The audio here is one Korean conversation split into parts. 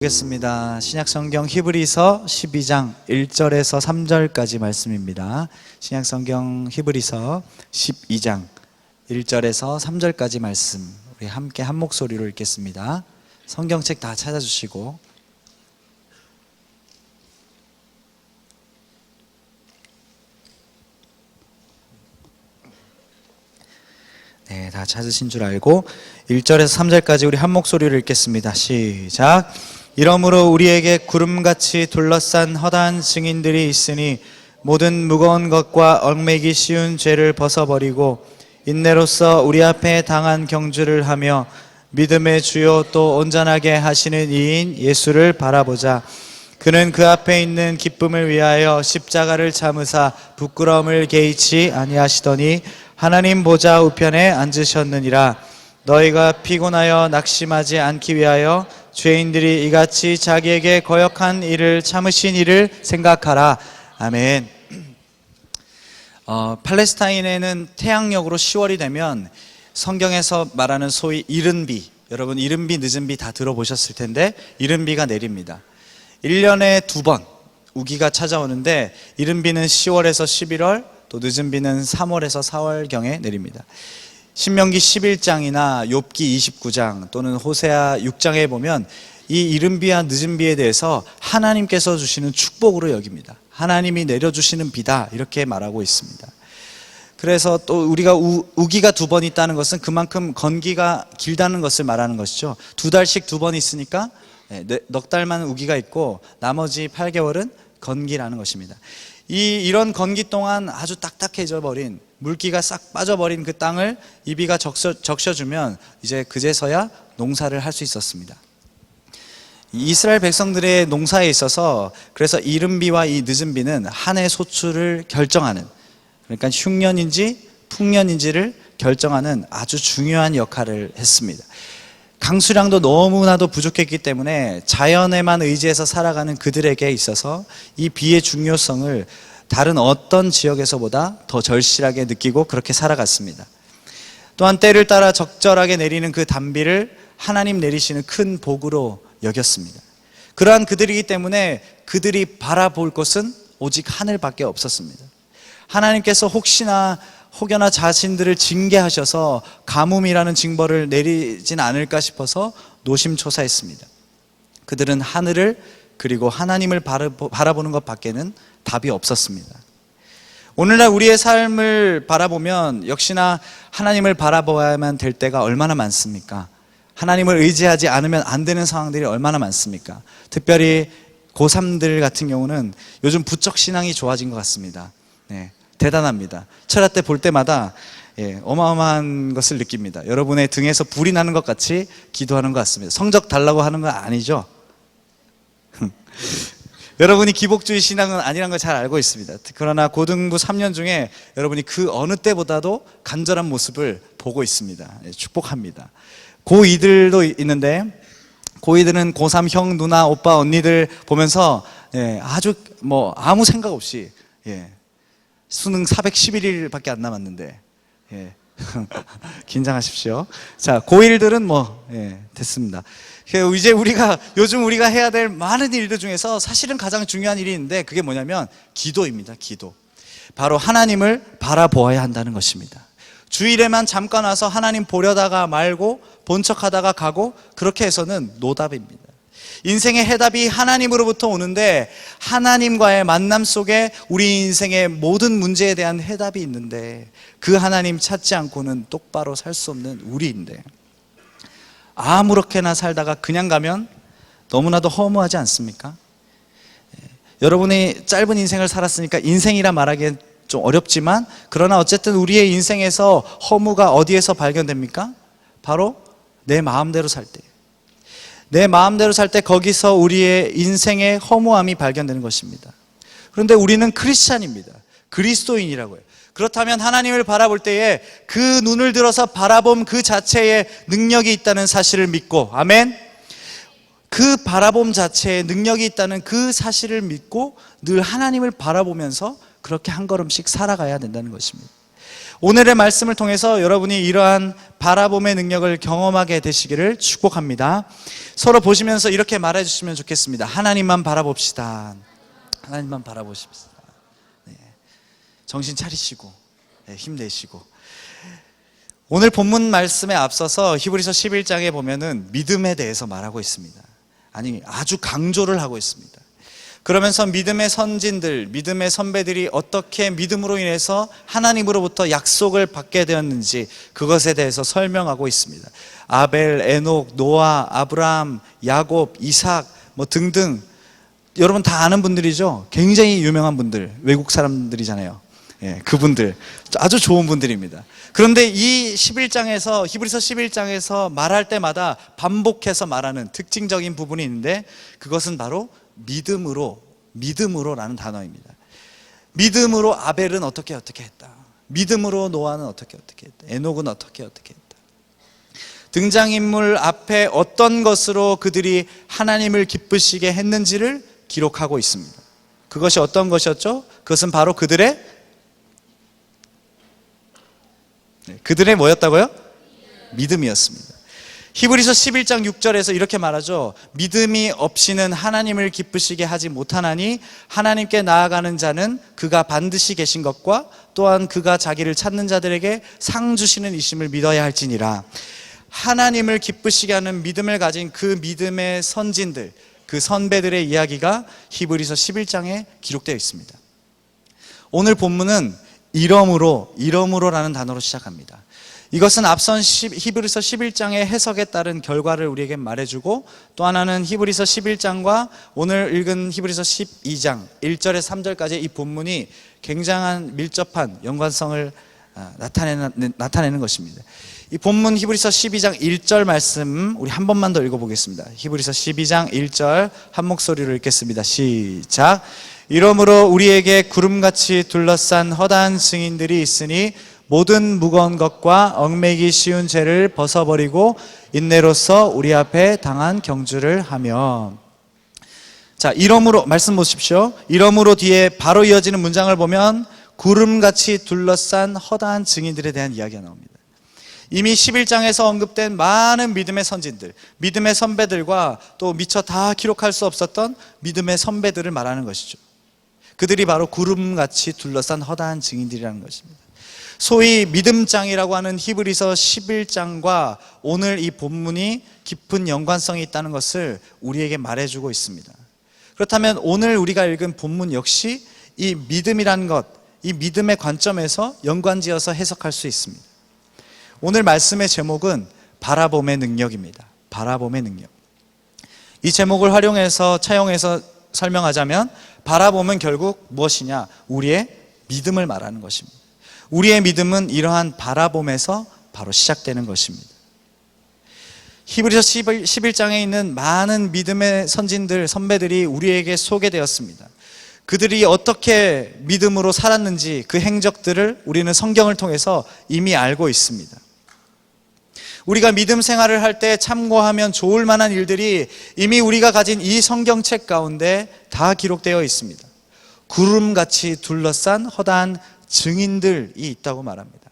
보겠습니다. 신약성경 히브리서 12장 1절에서 3절까지 말씀입니다. 신약성경 히브리서 12장 1절에서 3절까지 말씀, 우리 함께 한 목소리로 읽겠습니다. 성경책 다 찾아주시고. 네, 다 찾으신 줄 알고 1절에서 3절까지 우리 한 목소리로 읽겠습니다. 시작. 이러므로 우리에게 구름같이 둘러싼 허다한 증인들이 있으니 모든 무거운 것과 얽매기 쉬운 죄를 벗어버리고 인내로써 우리 앞에 당한 경주를 하며 믿음의 주요 또 온전하게 하시는 이인 예수를 바라보자. 그는 그 앞에 있는 기쁨을 위하여 십자가를 참으사 부끄러움을 개의치 아니하시더니 하나님 보좌 우편에 앉으셨느니라. 너희가 피곤하여 낙심하지 않기 위하여 죄인들이 이같이 자기에게 거역한 일을 참으신 이를 생각하라. 아멘. 팔레스타인에는 태양력으로 10월이 되면 성경에서 말하는 소위 이른 비, 여러분 이른 비 늦은 비 다 들어보셨을 텐데 이른 비가 내립니다. 1년에 2번 우기가 찾아오는데 이른 비는 10월에서 11월, 또 늦은 비는 3월에서 4월경에 내립니다. 신명기 11장이나 욥기 29장 또는 호세아 6장에 보면 이 이른 비와 늦은 비에 대해서 하나님께서 주시는 축복으로 여깁니다. 하나님이 내려주시는 비다, 이렇게 말하고 있습니다. 그래서 또 우리가 우기가 2번 있다는 것은 그만큼 건기가 길다는 것을 말하는 것이죠. 2달씩 2번 있으니까 넉 달만 우기가 있고 나머지 8개월은 건기라는 것입니다. 이런 건기 동안 아주 딱딱해져 버린, 물기가 싹 빠져버린 그 땅을 이 비가 적셔주면 이제 그제서야 농사를 할 수 있었습니다. 이스라엘 백성들의 농사에 있어서 그래서 이른 비와 이 늦은 비는 한 해 소출을 결정하는, 그러니까 흉년인지 풍년인지를 결정하는 아주 중요한 역할을 했습니다. 강수량도 너무나도 부족했기 때문에 자연에만 의지해서 살아가는 그들에게 있어서 이 비의 중요성을 다른 어떤 지역에서보다 더 절실하게 느끼고 그렇게 살아갔습니다. 또한 때를 따라 적절하게 내리는 그 단비를 하나님 내리시는 큰 복으로 여겼습니다. 그러한 그들이기 때문에 그들이 바라볼 것은 오직 하늘밖에 없었습니다. 하나님께서 혹여나 자신들을 징계하셔서 가뭄이라는 징벌을 내리진 않을까 싶어서 노심초사했습니다. 그들은 하늘을, 그리고 하나님을 바라보는 것 밖에는 답이 없었습니다. 오늘날 우리의 삶을 바라보면 역시나 하나님을 바라봐야만 될 때가 얼마나 많습니까? 하나님을 의지하지 않으면 안 되는 상황들이 얼마나 많습니까? 특별히 고3들 같은 경우는 요즘 부쩍 신앙이 좋아진 것 같습니다. 네, 대단합니다. 철야 때 볼 때마다 어마어마한 것을 느낍니다. 여러분의 등에서 불이 나는 것 같이 기도하는 것 같습니다. 성적 달라고 하는 건 아니죠? 여러분이 기복주의 신앙은 아니라는 걸 잘 알고 있습니다. 그러나 고등부 3년 중에 여러분이 그 어느 때보다도 간절한 모습을 보고 있습니다. 축복합니다. 고2들도 있는데, 고2들은 고3 형, 누나, 오빠, 언니들 보면서 아주 아무 생각 없이 수능 411일밖에 안 남았는데 긴장하십시오. 자, 고1들은 됐습니다. 이제 요즘 우리가 해야 될 많은 일들 중에서 사실은 가장 중요한 일이 있는데 그게 뭐냐면 기도입니다. 기도. 바로 하나님을 바라보아야 한다는 것입니다. 주일에만 잠깐 와서 하나님 보려다가 말고 본 척하다가 가고 그렇게 해서는 노답입니다. 인생의 해답이 하나님으로부터 오는데 하나님과의 만남 속에 우리 인생의 모든 문제에 대한 해답이 있는데 그 하나님 찾지 않고는 똑바로 살 수 없는 우리인데 아무렇게나 살다가 그냥 가면 너무나도 허무하지 않습니까? 여러분이 짧은 인생을 살았으니까 인생이라 말하기엔 좀 어렵지만 그러나 어쨌든 우리의 인생에서 허무가 어디에서 발견됩니까? 바로 내 마음대로 살 때. 내 마음대로 살 때 거기서 우리의 인생의 허무함이 발견되는 것입니다. 그런데 우리는 크리스찬입니다. 그리스도인이라고요. 그렇다면 하나님을 바라볼 때에 그 눈을 들어서 바라봄 그 자체에 능력이 있다는 사실을 믿고, 아멘? 그 바라봄 자체에 능력이 있다는 그 사실을 믿고 늘 하나님을 바라보면서 그렇게 한 걸음씩 살아가야 된다는 것입니다. 오늘의 말씀을 통해서 여러분이 이러한 바라봄의 능력을 경험하게 되시기를 축복합니다. 서로 보시면서 이렇게 말해 주시면 좋겠습니다. 하나님만 바라봅시다. 하나님만 바라보십시다. 네. 정신 차리시고, 네, 힘내시고. 오늘 본문 말씀에 앞서서 히브리서 11장에 보면은 믿음에 대해서 말하고 있습니다. 아니, 아주 강조를 하고 있습니다. 그러면서 믿음의 선진들, 믿음의 선배들이 어떻게 믿음으로 인해서 하나님으로부터 약속을 받게 되었는지 그것에 대해서 설명하고 있습니다. 아벨, 에녹, 노아, 아브라함, 야곱, 이삭 뭐 등등, 여러분 다 아는 분들이죠. 굉장히 유명한 분들, 외국 사람들이잖아요. 예, 그분들 아주 좋은 분들입니다. 그런데 이 11장에서, 히브리서 11장에서 말할 때마다 반복해서 말하는 특징적인 부분이 있는데, 그것은 바로 믿음으로라는 단어입니다. 믿음으로 아벨은 어떻게 했다. 믿음으로 노아는 어떻게 했다. 에녹은 어떻게 했다. 등장인물 앞에 어떤 것으로 그들이 하나님을 기쁘시게 했는지를 기록하고 있습니다. 그것이 어떤 것이었죠? 그것은 바로 그들의 뭐였다고요? 믿음이었습니다. 히브리서 11장 6절에서 이렇게 말하죠. 믿음이 없이는 하나님을 기쁘시게 하지 못하나니 하나님께 나아가는 자는 그가 반드시 계신 것과 또한 그가 자기를 찾는 자들에게 상 주시는 이심을 믿어야 할지니라. 하나님을 기쁘시게 하는 믿음을 가진 그 믿음의 선진들, 그 선배들의 이야기가 히브리서 11장에 기록되어 있습니다. 오늘 본문은 이러므로라는 단어로 시작합니다. 이것은 앞선 히브리서 11장의 해석에 따른 결과를 우리에게 말해주고, 또 하나는 히브리서 11장과 오늘 읽은 히브리서 12장 1절에서 3절까지 이 본문이 굉장한 밀접한 연관성을 나타내는 것입니다. 이 본문 히브리서 12장 1절 말씀 우리 한 번만 더 읽어보겠습니다. 히브리서 12장 1절 한 목소리로 읽겠습니다. 시작. 이러므로 우리에게 구름같이 둘러싼 허다한 증인들이 있으니 모든 무거운 것과 얽매기 쉬운 죄를 벗어버리고 인내로써 우리 앞에 당한 경주를 하며. 자, 이러므로 말씀 보십시오. 이러므로 뒤에 바로 이어지는 문장을 보면 구름같이 둘러싼 허다한 증인들에 대한 이야기가 나옵니다. 이미 11장에서 언급된 많은 믿음의 선진들, 믿음의 선배들과 또 미처 다 기록할 수 없었던 믿음의 선배들을 말하는 것이죠. 그들이 바로 구름같이 둘러싼 허다한 증인들이라는 것입니다. 소위 믿음장이라고 하는 히브리서 11장과 오늘 이 본문이 깊은 연관성이 있다는 것을 우리에게 말해주고 있습니다. 그렇다면 오늘 우리가 읽은 본문 역시 이 믿음이라는 것, 이 믿음의 관점에서 연관지어서 해석할 수 있습니다. 오늘 말씀의 제목은 바라봄의 능력입니다. 바라봄의 능력. 이 제목을 차용해서 설명하자면, 바라봄은 결국 무엇이냐? 우리의 믿음을 말하는 것입니다. 우리의 믿음은 이러한 바라봄에서 바로 시작되는 것입니다. 히브리서 11장에 있는 많은 믿음의 선진들, 선배들이 우리에게 소개되었습니다. 그들이 어떻게 믿음으로 살았는지 그 행적들을 우리는 성경을 통해서 이미 알고 있습니다. 우리가 믿음 생활을 할 때 참고하면 좋을 만한 일들이 이미 우리가 가진 이 성경책 가운데 다 기록되어 있습니다. 구름같이 둘러싼 허다한 증인들이 있다고 말합니다.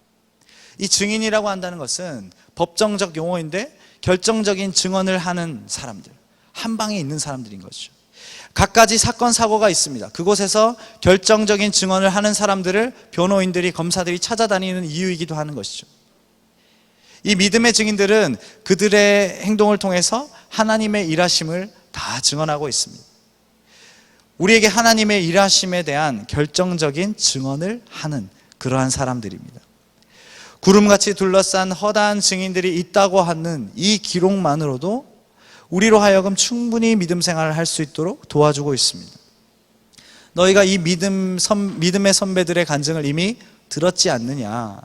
이 증인이라고 한다는 것은 법정적 용어인데 결정적인 증언을 하는 사람들, 한 방에 있는 사람들인 것이죠. 갖가지 사건 사고가 있습니다. 그곳에서 결정적인 증언을 하는 사람들을 변호인들이, 검사들이 찾아다니는 이유이기도 하는 것이죠. 이 믿음의 증인들은 그들의 행동을 통해서 하나님의 일하심을 다 증언하고 있습니다. 우리에게 하나님의 일하심에 대한 결정적인 증언을 하는 그러한 사람들입니다. 구름같이 둘러싼 허다한 증인들이 있다고 하는 이 기록만으로도 우리로 하여금 충분히 믿음 생활을 할 수 있도록 도와주고 있습니다. 너희가 이 믿음의 선배들의 간증을 이미 들었지 않느냐?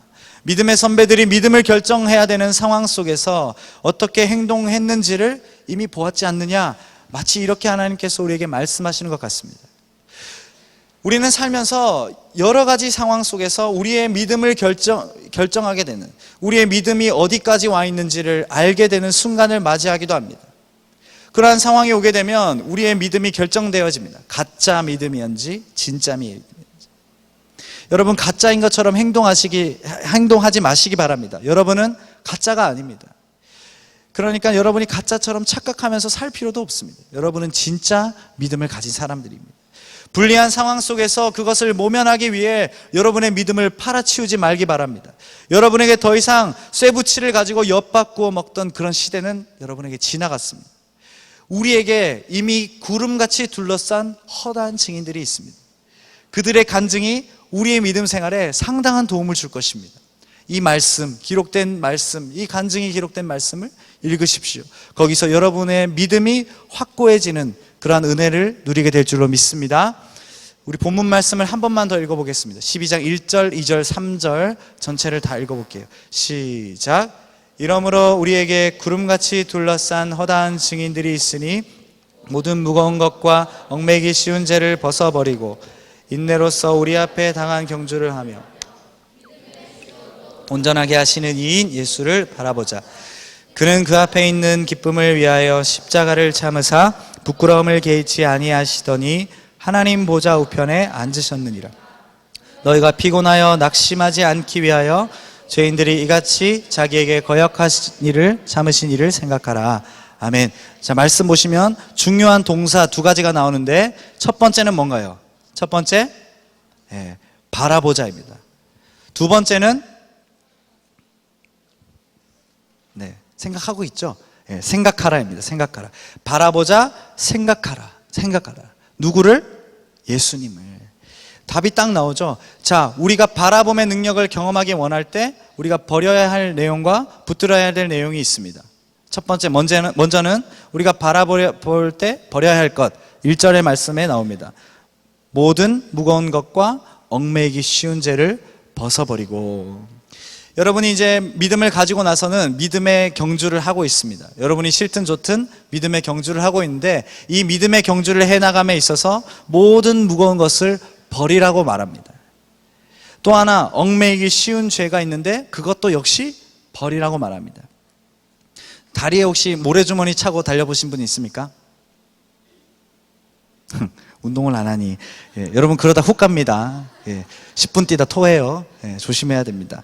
믿음의 선배들이 믿음을 결정해야 되는 상황 속에서 어떻게 행동했는지를 이미 보았지 않느냐? 마치 이렇게 하나님께서 우리에게 말씀하시는 것 같습니다. 우리는 살면서 여러 가지 상황 속에서 우리의 믿음을 결정하게 되는, 우리의 믿음이 어디까지 와 있는지를 알게 되는 순간을 맞이하기도 합니다. 그러한 상황이 오게 되면 우리의 믿음이 결정되어집니다. 가짜 믿음이었는지 진짜 믿음이었는지. 여러분 가짜인 것처럼 행동하지 마시기 바랍니다. 여러분은 가짜가 아닙니다. 그러니까 여러분이 가짜처럼 착각하면서 살 필요도 없습니다. 여러분은 진짜 믿음을 가진 사람들입니다. 불리한 상황 속에서 그것을 모면하기 위해 여러분의 믿음을 팔아치우지 말기 바랍니다. 여러분에게 더 이상 쇠붙이를 가지고 엿바꾸어 먹던 그런 시대는 여러분에게 지나갔습니다. 우리에게 이미 구름같이 둘러싼 허다한 증인들이 있습니다. 그들의 간증이 우리의 믿음 생활에 상당한 도움을 줄 것입니다. 이 말씀, 기록된 말씀, 이 간증이 기록된 말씀을 읽으십시오. 거기서 여러분의 믿음이 확고해지는 그러한 은혜를 누리게 될 줄로 믿습니다. 우리 본문 말씀을 한 번만 더 읽어보겠습니다. 12장 1절, 2절, 3절 전체를 다 읽어볼게요. 시작. 이러므로 우리에게 구름같이 둘러싼 허다한 증인들이 있으니 모든 무거운 것과 얽매이기 쉬운 죄를 벗어버리고 인내로서 우리 앞에 당한 경주를 하며 온전하게 하시는 이인 예수를 바라보자. 그는 그 앞에 있는 기쁨을 위하여 십자가를 참으사 부끄러움을 개의치 아니하시더니 하나님 보좌 우편에 앉으셨느니라. 너희가 피곤하여 낙심하지 않기 위하여 죄인들이 이같이 자기에게 거역하신 일을 참으신 일을 생각하라. 아멘. 자, 말씀 보시면 중요한 동사 두 가지가 나오는데 첫 번째는 뭔가요? 첫 번째, 바라보자입니다. 두 번째는 생각하고 있죠. 생각하라입니다. 생각하라. 바라보자, 생각하라. 누구를? 예수님을. 답이 딱 나오죠. 자, 우리가 바라봄의 능력을 경험하기 원할 때 우리가 버려야 할 내용과 붙들어야 될 내용이 있습니다. 첫 번째, 먼저는 우리가 바라볼 때 버려야 할 것, 1절의 말씀에 나옵니다. 모든 무거운 것과 얽매이기 쉬운 죄를 벗어버리고. 여러분이 이제 믿음을 가지고 나서는 믿음의 경주를 하고 있습니다. 여러분이 싫든 좋든 믿음의 경주를 하고 있는데 이 믿음의 경주를 해나감에 있어서 모든 무거운 것을 버리라고 말합니다. 또 하나 얽매이기 쉬운 죄가 있는데 그것도 역시 버리라고 말합니다. 다리에 혹시 모래주머니 차고 달려보신 분 있습니까? 운동을 안 하니 여러분 그러다 훅 갑니다. 10분 뛰다 토해요. 조심해야 됩니다.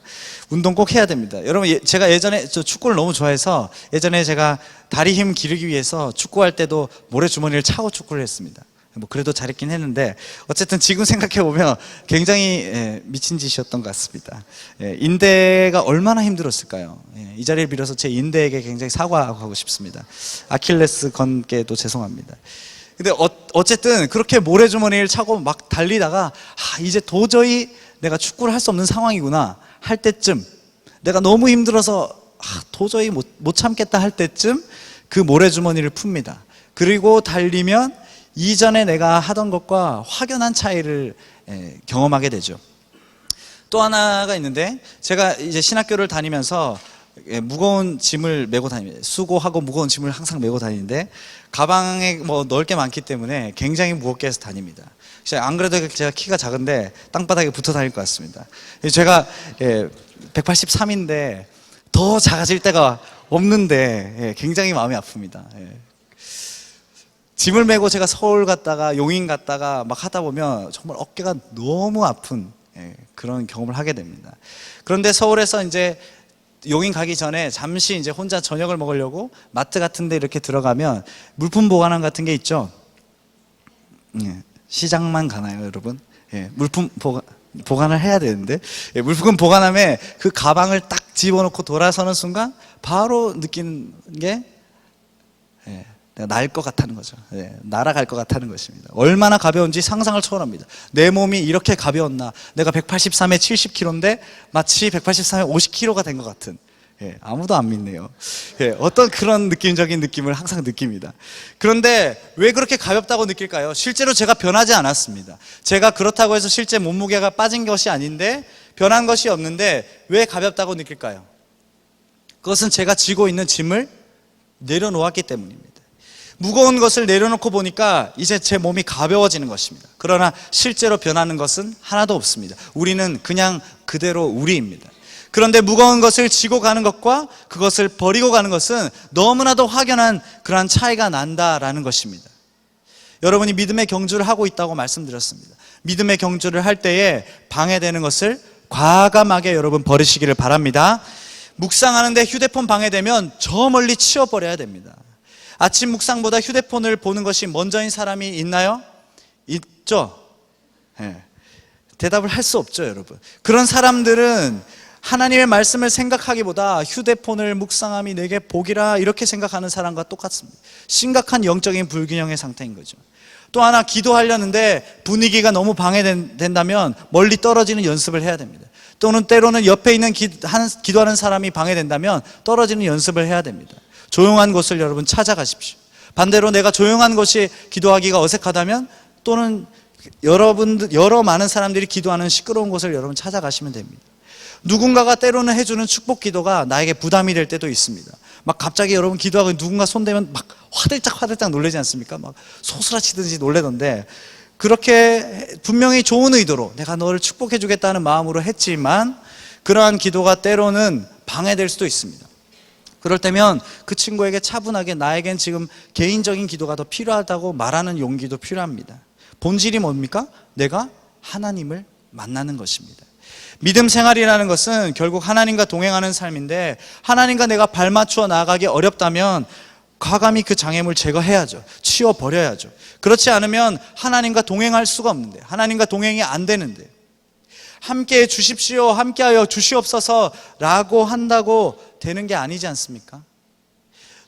운동 꼭 해야 됩니다. 여러분 제가 예전에 축구를 너무 좋아해서 예전에 제가 다리 힘 기르기 위해서 축구할 때도 모래주머니를 차고 축구를 했습니다. 뭐 그래도 잘했긴 했는데 어쨌든 지금 생각해 보면 굉장히 미친 짓이었던 것 같습니다. 인대가 얼마나 힘들었을까요? 이 자리를 빌어서 제 인대에게 굉장히 사과하고 싶습니다. 아킬레스 건께도 죄송합니다. 근데 어쨌든 그렇게 모래주머니를 차고 막 달리다가 이제 도저히 내가 축구를 할 수 없는 상황이구나 할 때쯤, 내가 너무 힘들어서 도저히 못 참겠다 할 때쯤 그 모래주머니를 풉니다. 그리고 달리면 이전에 내가 하던 것과 확연한 차이를 경험하게 되죠. 또 하나가 있는데 제가 이제 신학교를 다니면서 무거운 짐을 메고 다닙니다. 수고하고 무거운 짐을 항상 메고 다니는데 가방에 뭐 넣을 게 많기 때문에 굉장히 무겁게 해서 다닙니다. 안 그래도 제가 키가 작은데 땅바닥에 붙어 다닐 것 같습니다. 제가 183인데 더 작아질 때가 없는데 굉장히 마음이 아픕니다. 짐을 메고 제가 서울 갔다가 용인 갔다가 막 하다 보면 정말 어깨가 너무 아픈 그런 경험을 하게 됩니다. 그런데 서울에서 이제 용인 가기 전에 잠시 이제 혼자 저녁을 먹으려고 마트 같은 데 이렇게 들어가면 물품 보관함 같은 게 있죠. 시장만 가나요, 여러분? 물품 보관을 해야 되는데 물품 보관함에 그 가방을 딱 집어넣고 돌아서는 순간 바로 느끼는 게 내가 날 것 같다는 거죠. 날아갈 것 같다는 것입니다. 얼마나 가벼운지 상상을 초월합니다. 내 몸이 이렇게 가벼웠나. 내가 183에 70kg인데 마치 183에 50kg가 된 것 같은. 아무도 안 믿네요. 어떤 그런 느낌적인 느낌을 항상 느낍니다. 그런데 왜 그렇게 가볍다고 느낄까요? 실제로 제가 변하지 않았습니다. 제가 그렇다고 해서 실제 몸무게가 빠진 것이 아닌데 변한 것이 없는데 왜 가볍다고 느낄까요? 그것은 제가 지고 있는 짐을 내려놓았기 때문입니다. 무거운 것을 내려놓고 보니까 이제 제 몸이 가벼워지는 것입니다. 그러나 실제로 변하는 것은 하나도 없습니다. 우리는 그냥 그대로 우리입니다. 그런데 무거운 것을 지고 가는 것과 그것을 버리고 가는 것은 너무나도 확연한 그러한 차이가 난다라는 것입니다. 여러분이 믿음의 경주를 하고 있다고 말씀드렸습니다. 믿음의 경주를 할 때에 방해되는 것을 과감하게 여러분 버리시기를 바랍니다. 묵상하는데 휴대폰 방해되면 저 멀리 치워버려야 됩니다. 아침 묵상보다 휴대폰을 보는 것이 먼저인 사람이 있나요? 있죠? 네. 대답을 할 수 없죠, 여러분. 그런 사람들은 하나님의 말씀을 생각하기보다 휴대폰을 묵상함이 내게 복이라 이렇게 생각하는 사람과 똑같습니다. 심각한 영적인 불균형의 상태인 거죠. 또 하나, 기도하려는데 분위기가 너무 방해된다면 멀리 떨어지는 연습을 해야 됩니다. 또는 때로는 옆에 있는 기도하는 사람이 방해된다면 떨어지는 연습을 해야 됩니다. 조용한 곳을 여러분 찾아가십시오. 반대로 내가 조용한 곳이 기도하기가 어색하다면 또는 여러 많은 사람들이 기도하는 시끄러운 곳을 여러분 찾아가시면 됩니다. 누군가가 때로는 해주는 축복 기도가 나에게 부담이 될 때도 있습니다. 막 갑자기 여러분 기도하고 누군가 손대면 막 화들짝 놀라지 않습니까? 막 소스라치듯이 놀래던데, 그렇게 분명히 좋은 의도로 내가 너를 축복해 주겠다는 마음으로 했지만 그러한 기도가 때로는 방해될 수도 있습니다. 그럴 때면 그 친구에게 차분하게 나에겐 지금 개인적인 기도가 더 필요하다고 말하는 용기도 필요합니다. 본질이 뭡니까? 내가 하나님을 만나는 것입니다. 믿음 생활이라는 것은 결국 하나님과 동행하는 삶인데, 하나님과 내가 발맞추어 나아가기 어렵다면 과감히 그 장애물 제거해야죠. 치워버려야죠. 그렇지 않으면 하나님과 동행할 수가 없는데, 하나님과 동행이 안 되는데, 함께해 주십시오, 함께하여 주시옵소서 라고 한다고 되는 게 아니지 않습니까?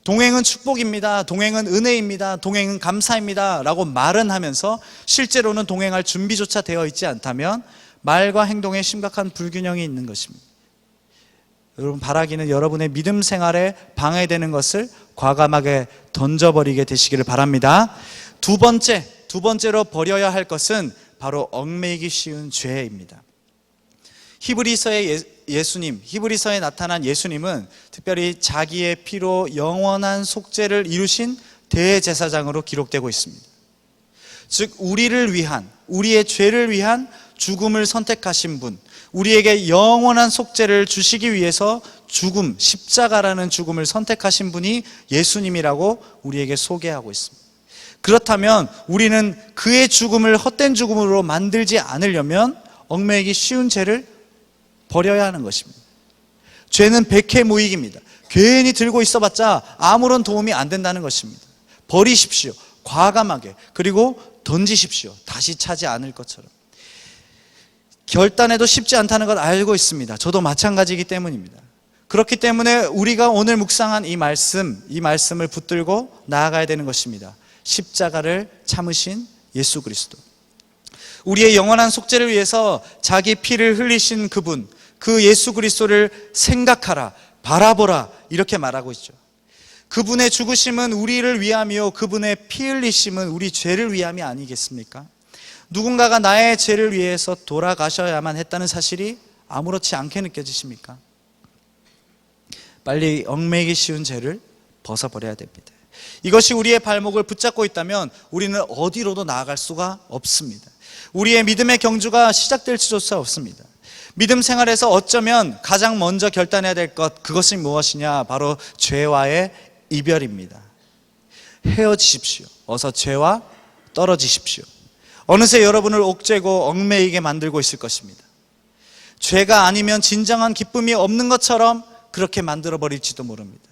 동행은 축복입니다, 동행은 은혜입니다, 동행은 감사입니다 라고 말은 하면서 실제로는 동행할 준비조차 되어 있지 않다면 말과 행동에 심각한 불균형이 있는 것입니다. 여러분, 바라기는 여러분의 믿음 생활에 방해되는 것을 과감하게 던져버리게 되시기를 바랍니다. 두 번째로 버려야 할 것은 바로 얽매이기 쉬운 죄입니다. 히브리서에 나타난 예수님은 특별히 자기의 피로 영원한 속죄를 이루신 대제사장으로 기록되고 있습니다. 즉 우리를 위한, 우리의 죄를 위한 죽음을 선택하신 분, 우리에게 영원한 속죄를 주시기 위해서 죽음, 십자가라는 죽음을 선택하신 분이 예수님이라고 우리에게 소개하고 있습니다. 그렇다면 우리는 그의 죽음을 헛된 죽음으로 만들지 않으려면 얽매이기 쉬운 죄를 버려야 하는 것입니다. 죄는 백해무익입니다. 괜히 들고 있어봤자 아무런 도움이 안 된다는 것입니다. 버리십시오, 과감하게. 그리고 던지십시오, 다시 차지 않을 것처럼. 결단해도 쉽지 않다는 걸 알고 있습니다. 저도 마찬가지이기 때문입니다. 그렇기 때문에 우리가 오늘 묵상한 이 말씀을 붙들고 나아가야 되는 것입니다. 십자가를 참으신 예수 그리스도, 우리의 영원한 속죄를 위해서 자기 피를 흘리신 그분, 그 예수 그리스도를 생각하라, 바라보라, 이렇게 말하고 있죠. 그분의 죽으심은 우리를 위함이요, 그분의 피 흘리심은 우리 죄를 위함이 아니겠습니까? 누군가가 나의 죄를 위해서 돌아가셔야만 했다는 사실이 아무렇지 않게 느껴지십니까? 빨리 얽매이기 쉬운 죄를 벗어버려야 됩니다. 이것이 우리의 발목을 붙잡고 있다면 우리는 어디로도 나아갈 수가 없습니다. 우리의 믿음의 경주가 시작될 수조차 없습니다. 믿음 생활에서 어쩌면 가장 먼저 결단해야 될 것, 그것이 무엇이냐? 바로 죄와의 이별입니다. 헤어지십시오. 어서 죄와 떨어지십시오. 어느새 여러분을 옥죄고 얽매이게 만들고 있을 것입니다. 죄가 아니면 진정한 기쁨이 없는 것처럼 그렇게 만들어버릴지도 모릅니다.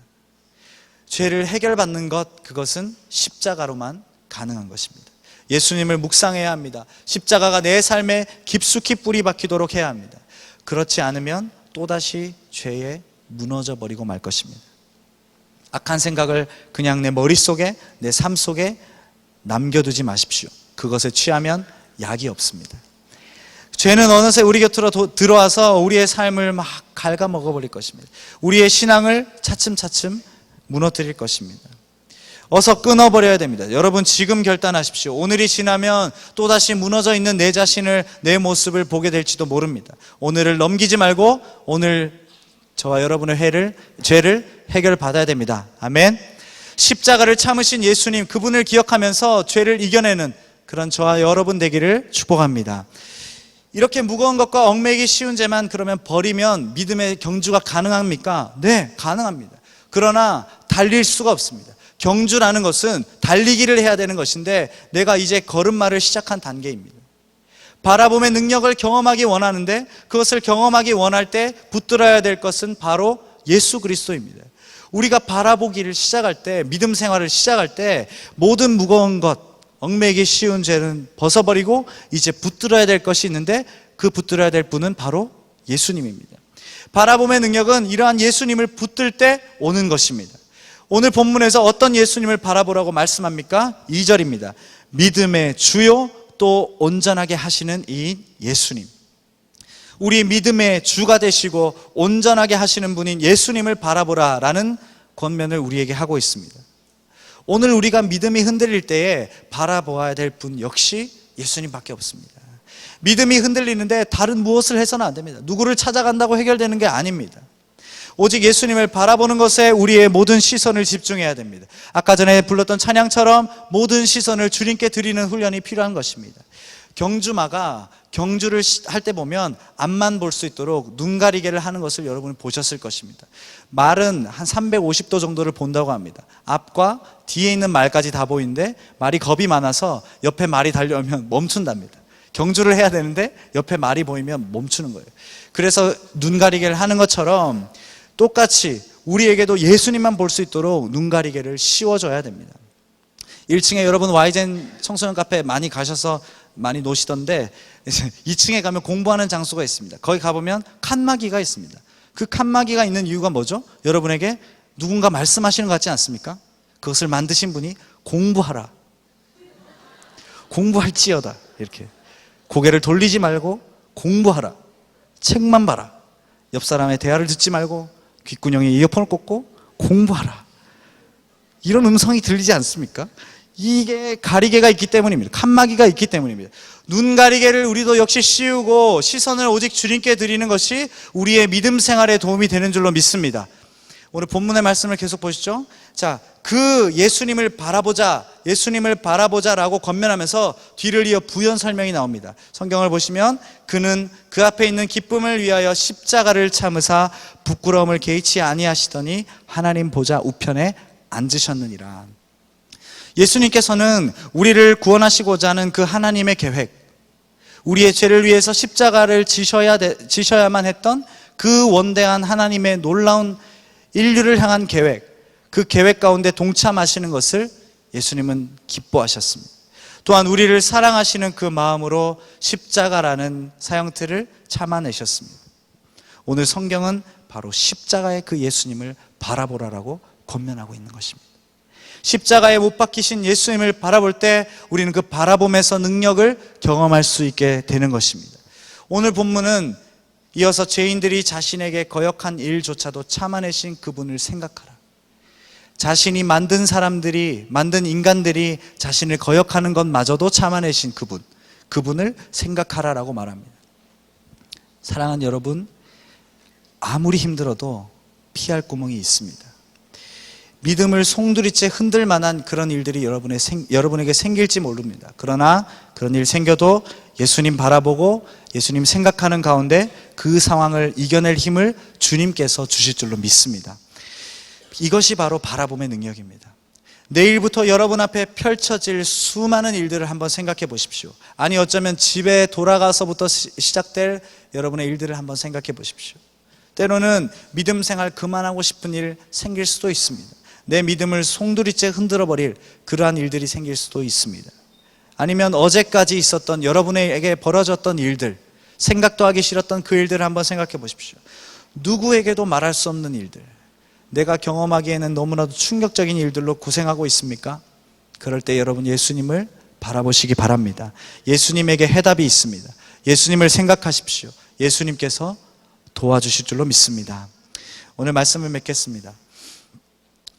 죄를 해결받는 것, 그것은 십자가로만 가능한 것입니다. 예수님을 묵상해야 합니다. 십자가가 내 삶에 깊숙이 뿌리 박히도록 해야 합니다. 그렇지 않으면 또다시 죄에 무너져 버리고 말 것입니다. 악한 생각을 그냥 내 머릿속에, 내 삶 속에 남겨두지 마십시오. 그것에 취하면 약이 없습니다. 죄는 어느새 우리 곁으로 들어와서 우리의 삶을 막 갉아먹어버릴 것입니다. 우리의 신앙을 차츰차츰 무너뜨릴 것입니다. 어서 끊어버려야 됩니다. 여러분, 지금 결단하십시오. 오늘이 지나면 또다시 무너져 있는 내 자신을, 내 모습을 보게 될지도 모릅니다. 오늘을 넘기지 말고 오늘 저와 여러분의 죄를 해결받아야 됩니다. 아멘. 십자가를 참으신 예수님, 그분을 기억하면서 죄를 이겨내는 그런 저와 여러분 되기를 축복합니다. 이렇게 무거운 것과 얽매이기 쉬운 죄만 그러면 버리면 믿음의 경주가 가능합니까? 네, 가능합니다. 그러나 달릴 수가 없습니다. 경주라는 것은 달리기를 해야 되는 것인데 내가 이제 걸음마를 시작한 단계입니다. 바라봄의 능력을 경험하기 원하는데 그것을 경험하기 원할 때 붙들어야 될 것은 바로 예수 그리스도입니다. 우리가 바라보기를 시작할 때, 믿음 생활을 시작할 때 모든 무거운 것, 얽매이기 쉬운 죄는 벗어버리고 이제 붙들어야 될 것이 있는데 그 붙들어야 될 분은 바로 예수님입니다. 바라봄의 능력은 이러한 예수님을 붙들 때 오는 것입니다. 오늘 본문에서 어떤 예수님을 바라보라고 말씀합니까? 2절입니다. 믿음의 주요 또 온전하게 하시는 이인 예수님. 우리 믿음의 주가 되시고 온전하게 하시는 분인 예수님을 바라보라라는 권면을 우리에게 하고 있습니다. 오늘 우리가 믿음이 흔들릴 때에 바라보아야 될 분 역시 예수님밖에 없습니다. 믿음이 흔들리는데 다른 무엇을 해서는 안 됩니다. 누구를 찾아간다고 해결되는 게 아닙니다. 오직 예수님을 바라보는 것에 우리의 모든 시선을 집중해야 됩니다. 아까 전에 불렀던 찬양처럼 모든 시선을 주님께 드리는 훈련이 필요한 것입니다. 경주마가 경주를 할 때 보면 앞만 볼 수 있도록 눈 가리개를 하는 것을 여러분이 보셨을 것입니다. 말은 한 350도 정도를 본다고 합니다. 앞과 뒤에 있는 말까지 다 보이는데 말이 겁이 많아서 옆에 말이 달려오면 멈춘답니다. 경주를 해야 되는데 옆에 말이 보이면 멈추는 거예요. 그래서 눈 가리개를 하는 것처럼 똑같이 우리에게도 예수님만 볼 수 있도록 눈 가리개를 씌워줘야 됩니다. 1층에 여러분 와이젠 청소년 카페 많이 가셔서 많이 노시던데 2층에 가면 공부하는 장소가 있습니다. 거기 가보면 칸막이가 있습니다. 그 칸막이가 있는 이유가 뭐죠? 여러분에게 누군가 말씀하시는 것 같지 않습니까? 그것을 만드신 분이 공부하라, 공부할지어다, 이렇게 고개를 돌리지 말고 공부하라, 책만 봐라, 옆 사람의 대화를 듣지 말고 귓구녕에 이어폰을 꽂고 공부하라, 이런 음성이 들리지 않습니까? 이게 가리개가 있기 때문입니다. 칸막이가 있기 때문입니다. 눈 가리개를 우리도 역시 씌우고 시선을 오직 주님께 드리는 것이 우리의 믿음 생활에 도움이 되는 줄로 믿습니다. 오늘 본문의 말씀을 계속 보시죠. 자, 그 예수님을 바라보자라고 권면하면서 뒤를 이어 부연 설명이 나옵니다. 성경을 보시면 그는 그 앞에 있는 기쁨을 위하여 십자가를 참으사 부끄러움을 개의치 아니하시더니 하나님 보좌 우편에 앉으셨느니라. 예수님께서는 우리를 구원하시고자 하는 그 하나님의 계획, 우리의 죄를 위해서 십자가를 지셔야만 했던 그 원대한 하나님의 놀라운 인류를 향한 계획, 그 계획 가운데 동참하시는 것을 예수님은 기뻐하셨습니다. 또한 우리를 사랑하시는 그 마음으로 십자가라는 사형틀을 참아내셨습니다. 오늘 성경은 바로 십자가의 그 예수님을 바라보라라고 권면하고 있는 것입니다. 십자가에 못 박히신 예수님을 바라볼 때 우리는 그 바라봄에서 능력을 경험할 수 있게 되는 것입니다. 오늘 본문은 이어서 죄인들이 자신에게 거역한 일조차도 참아내신 그분을 생각하라. 자신이 만든 사람들이, 만든 인간들이 자신을 거역하는 것마저도 참아내신 그분을 생각하라라고 말합니다. 사랑하는 여러분, 아무리 힘들어도 피할 구멍이 있습니다. 믿음을 송두리째 흔들 만한 그런 일들이 여러분에게 생길지 모릅니다. 그러나 그런 일 생겨도 예수님 바라보고 예수님 생각하는 가운데 그 상황을 이겨낼 힘을 주님께서 주실 줄로 믿습니다. 이것이 바로 바라봄의 능력입니다. 내일부터 여러분 앞에 펼쳐질 수많은 일들을 한번 생각해 보십시오. 아니 어쩌면 집에 돌아가서부터 시작될 여러분의 일들을 한번 생각해 보십시오. 때로는 믿음 생활 그만하고 싶은 일 생길 수도 있습니다. 내 믿음을 송두리째 흔들어 버릴 그러한 일들이 생길 수도 있습니다. 아니면 어제까지 있었던 여러분에게 벌어졌던 일들, 생각도 하기 싫었던 그 일들을 한번 생각해 보십시오. 누구에게도 말할 수 없는 일들, 내가 경험하기에는 너무나도 충격적인 일들로 고생하고 있습니까? 그럴 때 여러분 예수님을 바라보시기 바랍니다. 예수님에게 해답이 있습니다. 예수님을 생각하십시오. 예수님께서 도와주실 줄로 믿습니다. 오늘 말씀을 맺겠습니다.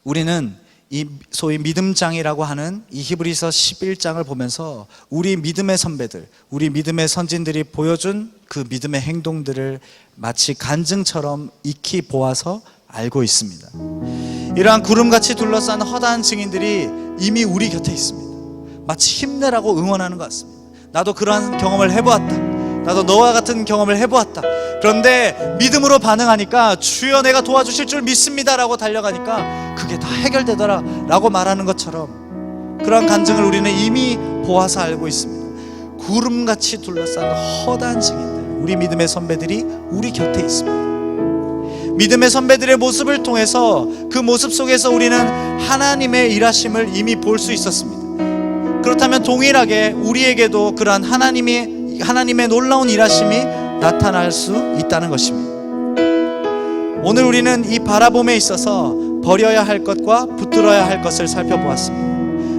우리는 이 소위 믿음장이라고 하는 이 히브리서 11장을 보면서 우리 믿음의 선배들, 우리 믿음의 선진들이 보여준 그 믿음의 행동들을 마치 간증처럼 익히 보아서 알고 있습니다. 이러한 구름같이 둘러싼 허다한 증인들이 이미 우리 곁에 있습니다. 마치 힘내라고 응원하는 것 같습니다. 나도 그러한 경험을 해보았다. 나도 너와 같은 경험을 해보았다. 그런데 믿음으로 반응하니까 주여 내가 도와주실 줄 믿습니다라고 달려가니까 그게 다 해결되더라 라고 말하는 것처럼 그러한 간증을 우리는 이미 보아서 알고 있습니다. 구름같이 둘러싼 허다한 증인들, 우리 믿음의 선배들이 우리 곁에 있습니다. 믿음의 선배들의 모습을 통해서 그 모습 속에서 우리는 하나님의 일하심을 이미 볼 수 있었습니다. 그렇다면 동일하게 우리에게도 그러한 하나님의 놀라운 일하심이 나타날 수 있다는 것입니다. 오늘 우리는 이 바라봄에 있어서 버려야 할 것과 붙들어야 할 것을 살펴보았습니다.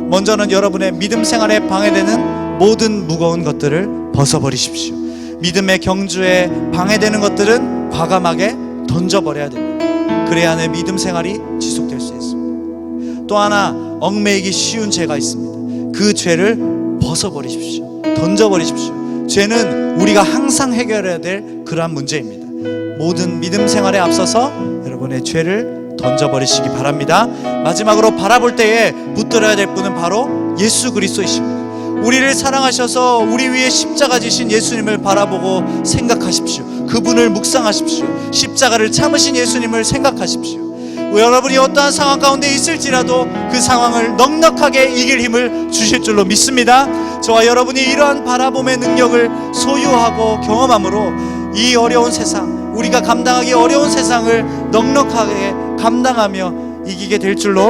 먼저는 여러분의 믿음 생활에 방해되는 모든 무거운 것들을 벗어버리십시오. 믿음의 경주에 방해되는 것들은 과감하게 던져버려야 됩니다. 그래야 내 믿음 생활이 지속될 수 있습니다. 또 하나 얽매이기 쉬운 죄가 있습니다. 그 죄를 벗어버리십시오. 던져버리십시오. 죄는 우리가 항상 해결해야 될 그러한 문제입니다. 모든 믿음 생활에 앞서서 여러분의 죄를 던져버리시기 바랍니다. 마지막으로 바라볼 때에 붙들어야 될 분은 바로 예수 그리스도이십니다. 우리를 사랑하셔서 우리 위에 십자가 지신 예수님을 바라보고 생각하십시오. 그분을 묵상하십시오. 십자가를 참으신 예수님을 생각하십시오. 여러분이 어떠한 상황 가운데 있을지라도 그 상황을 넉넉하게 이길 힘을 주실 줄로 믿습니다. 저와 여러분이 이러한 바라봄의 능력을 소유하고 경험함으로 이 어려운 세상, 우리가 감당하기 어려운 세상을 넉넉하게 감당하며 이기게 될 줄로